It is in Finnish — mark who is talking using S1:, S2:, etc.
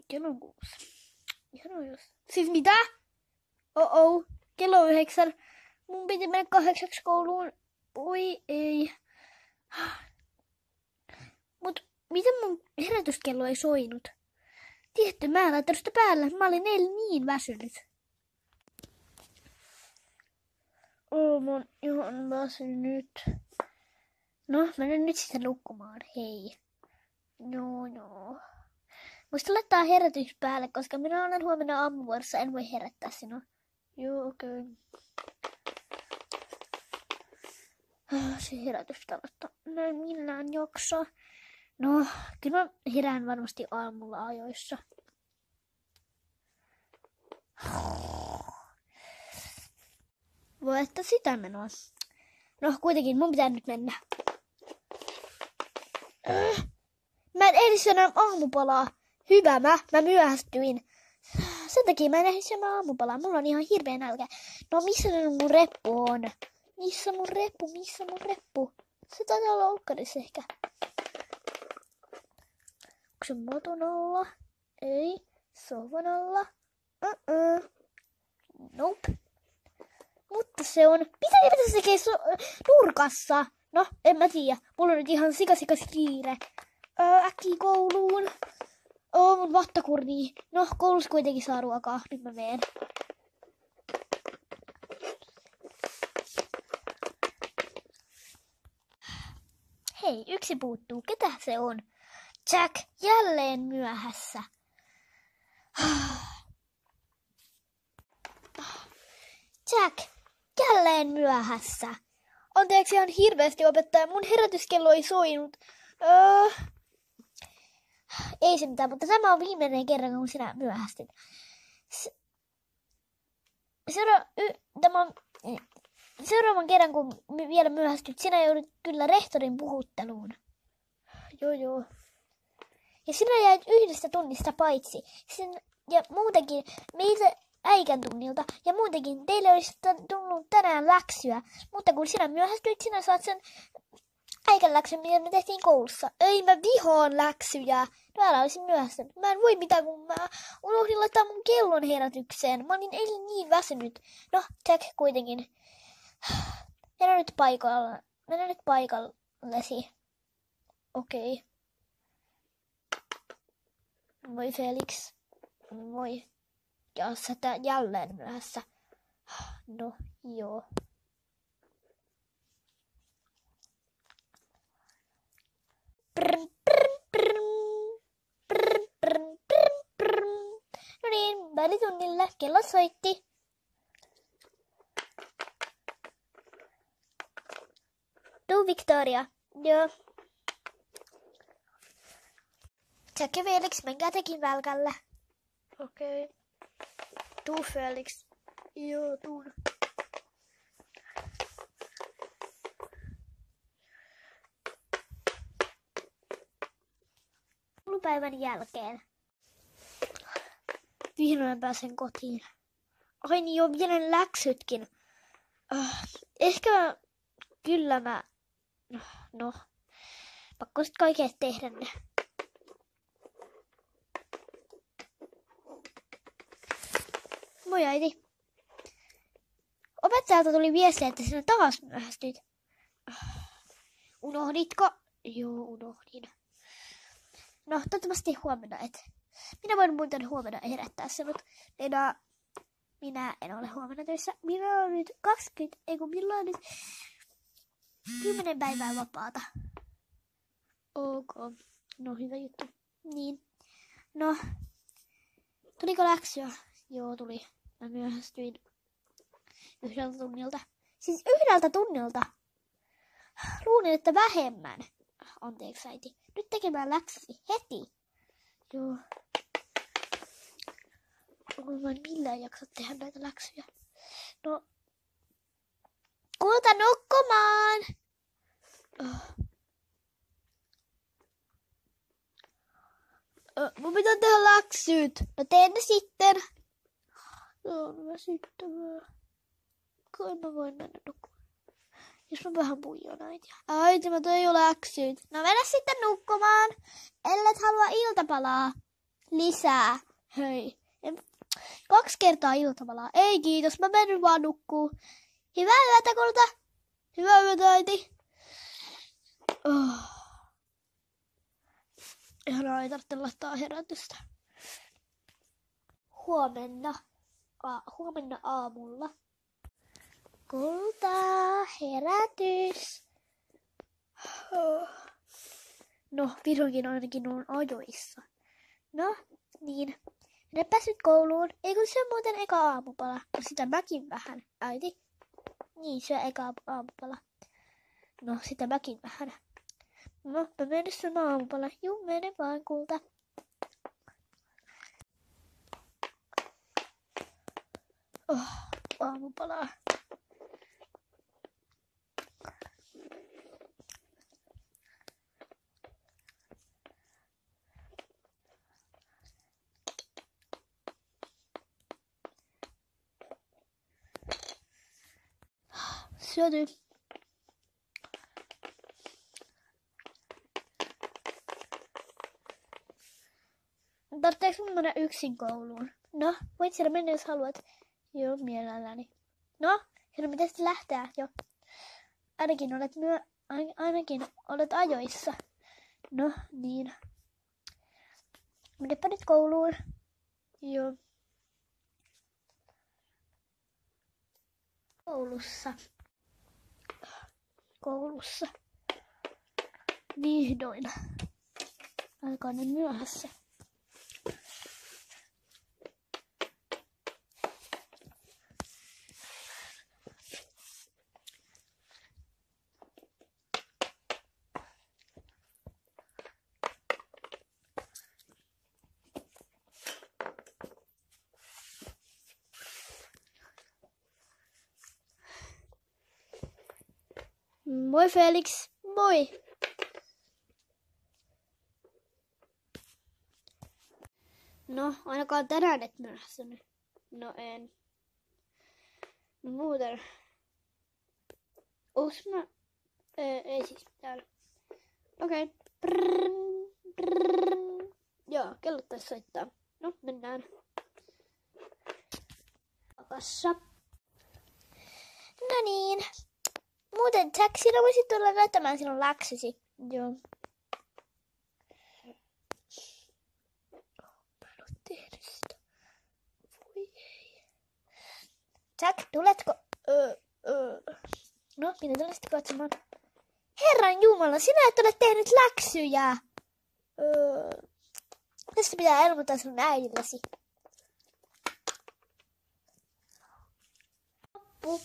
S1: Kello on 6. Ihan jos. Siis mitä? Kello on 9. Mun piti mennä 8 kouluun. Oi ei. Mut miten mun herätyskello ei soinut? Tietty, mä en laittanut sitä päällä. Mä olin eilen niin väsynyt. Mä oon ihan väsynyt. No, menen nyt sitten nukkumaan. Hei. Joo. Muista laittaa herätys päälle, koska minä olen huomenna aamuvuorossa. En voi herättää sinua. Joo, okei. Se herätys tarvittaa. Mä en millään jaksa. No, kyllä mä herään varmasti aamulla ajoissa. Voi että sitä menoa. No, kuitenkin mun pitää nyt mennä. Mä en ehdi syödä aamupalaa. Hyvä, mä myöhästyin. Sen takia mä en ehdi syödä aamupalaa. Mulla on ihan hirveä nälkä. No, missä mun reppu on? Missä mun reppu? Se taitaa olla olkkarissa ehkä. Onko se maton alla? Ei. Sohvan alla? Nope. Mutta se on... Mitä se tekee nurkassa? No, en mä tiedä. Mulla on nyt ihan sikas kiire. Äkkiä kouluun. Mun vattakurni. No, koulussa kuitenkin saa ruokaa. Nyt mä meen. Hei, yksi puuttuu. Ketä se on? Jack, jälleen myöhässä. Jack, jälleen myöhässä. Anteeksi ihan hirveästi opettaja. Mun herätyskello ei soinut. Ei se mitään, mutta tämä on viimeinen kerran, kun sinä myöhästit. Seuraavan kerran, kun vielä myöhästyt, sinä joudut kyllä rehtorin puhutteluun. Joo. Ja sinä jäit 1 tunnista paitsi. Ja muutenkin meiltä äikän tunnilta. Ja muutenkin teille olisi tullut tänään läksyä. Mutta kun sinä myöhästyit, sinä saat sen äikän läksyn, mitä me tehtiin koulussa. Ei, mä vihaan läksyjä. No älä olisin myöhästynyt. Mä en voi mitään, kun mä unohdin laittaa mun kellon herätykseen. Mä olin eilen niin väsynyt. No, Jack kuitenkin. Mennä nyt paikallesi. Okei. Moi Felix. Moi. Ja sä jälleen myöhässä. No, joo. No niin, välitunnilla kello soitti. Tuu Victoria. Joo. Jack ja Felix, menkää tekin välkälle. Okei. Tuu Felix. Joo, tuun. Koulupäivän jälkeen. Vihdoin pääsen kotiin. Ai niin joo, vielä läksytkin. Ehkä kyllä mä... No, pakko sit kaiket tehdä ne. Moi äiti. Opettajalta tuli viesti, että sinä taas myöhästyit. Unohditko? Joo, unohdin. No, toivottavasti huomenna et. Minä voin muuten huomenna herättää sinut. Minä en ole huomenna töissä. Minä on nyt 10 päivää vapaata. Ok. No, hyvä juttu. Niin. No, tuliko läksyä? Joo, tuli. Mä myöhästyin 1 tunnilta. Siis 1 tunnilta? Luulin, että vähemmän. Anteeksi äiti. Nyt tekemään läksysi heti. Joo. Mä en millään jaksa tehdä näitä läksyjä. No. Kulta nukkumaan! Mun pitää tehdä läksyt. No tee ne sitten. On väsyttävää. Kai mä voin mennä nukkumaan. Jos mä vähän puijon äitiä. Äiti, mä tein jo läksyt. No mene sitten nukkumaan. Ellet halua iltapalaa. lisää. Hei. 2 kertaa iltavalaa. Ei kiitos, mä menen vaan nukkuu. Hyvää yötä, kulta. Hyvää yötä, äiti. Ihanaa, ei tarvitse laittaa herätystä. Huomenna aamulla. Kulta, herätys. No, vihdoinkin ainakin on ajoissa. No, niin. En päässyt kouluun. Ei kun se on muuten eka aamupala. No sitä mäkin vähän. Äiti. Niin, syö eka aamupala. No, sitä mäkin vähän. No, mä menen syön aamupala. Juu, mene vaan, kulta. Aamupalaa. Syöty. Tarvitseeko mun mennä yksin kouluun? No, voit siellä mennä jos haluat. Joo, mielelläni. No, sinun pitäisi lähteä jo. Ainakin olet ajoissa. No, niin. Menepä nyt kouluun. Joo. Koulussa. Vihdoin. Aika on myöhässä. Moi Felix, moi! No, ainakaan tänään et myöhästynyt. No en. No muuten. Onks mä? Ei siis täällä. Okei. Joo, kello taisi soittaa. No, mennään. Pakassa. No niin. Muuten Jack, sinä voisit tulla näyttämään sinun läksysi. Joo. Mä en oo tehnyt sitä. Voi ei. Jack, tuletko? No, minä tulen sitten katsomaan. Herran Jumala, sinä et ole tehnyt läksyjä. Tästä pitää ilmoittaa sinun äidillesi. Loppu.